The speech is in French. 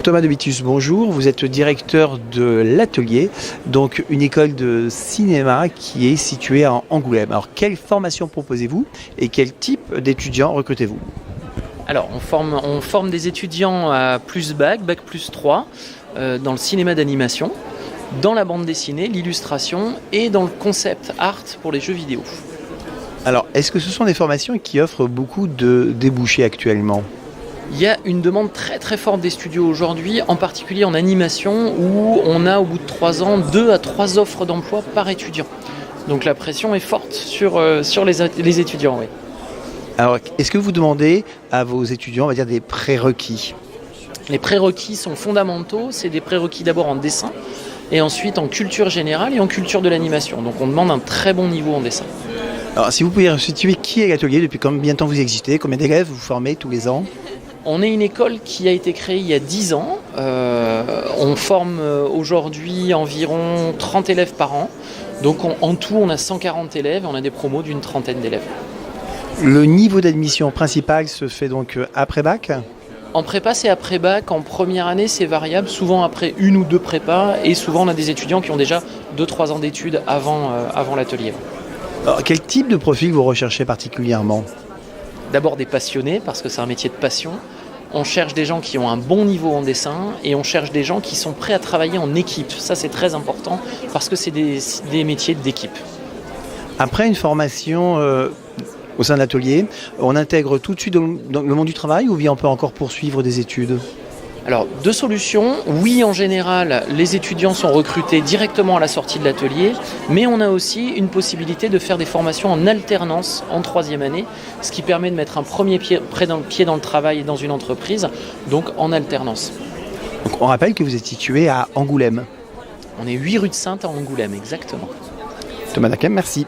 Thomas de Bitus, bonjour. Vous êtes le directeur de l'Atelier, donc une école de cinéma qui est située à Angoulême. Alors, quelle formation proposez-vous et quel type d'étudiants recrutez-vous? Alors, on forme des étudiants à plus bac plus 3, dans le cinéma d'animation, dans la bande dessinée, l'illustration et dans le concept art pour les jeux vidéo. Alors, est-ce que ce sont des formations qui offrent beaucoup de débouchés actuellement? Il y a une demande très très forte des studios aujourd'hui, en particulier en animation, où on a au bout de 3 ans 2 à 3 offres d'emploi par étudiant. Donc la pression est forte sur les étudiants. Oui. Alors, est-ce que vous demandez à vos étudiants, on va dire, des prérequis? Les prérequis sont fondamentaux, c'est des prérequis d'abord en dessin, et ensuite en culture générale et en culture de l'animation. Donc on demande un très bon niveau en dessin. Alors, si vous pouvez resituer qui est l'Atelier, depuis combien de temps vous existez, combien d'élèves vous formez tous les ans? On est une école qui a été créée il y a 10 ans. On forme aujourd'hui environ 30 élèves par an. Donc en tout, on a 140 élèves et on a des promos d'une trentaine d'élèves. Le niveau d'admission principal se fait donc après bac? En prépa, c'est après bac. En première année, c'est variable. Souvent après 1 ou 2 prépas. Et souvent, on a des étudiants qui ont déjà 2-3 ans d'études avant l'atelier. Alors, quel type de profil vous recherchez particulièrement? D'abord des passionnés, parce que c'est un métier de passion. On cherche des gens qui ont un bon niveau en dessin et on cherche des gens qui sont prêts à travailler en équipe. Ça, c'est très important parce que c'est des métiers d'équipe. Après une formation au sein de l'atelier, on intègre tout de suite dans le monde du travail ou bien on peut encore poursuivre des études? Alors, 2 solutions. Oui, en général, les étudiants sont recrutés directement à la sortie de l'atelier, mais on a aussi une possibilité de faire des formations en alternance en 3e année, ce qui permet de mettre un premier pied dans le travail et dans une entreprise, donc en alternance. Donc, on rappelle que vous êtes situé à Angoulême. On est 8 rue de Sainte à Angoulême, exactement. Thomas Daquem, merci.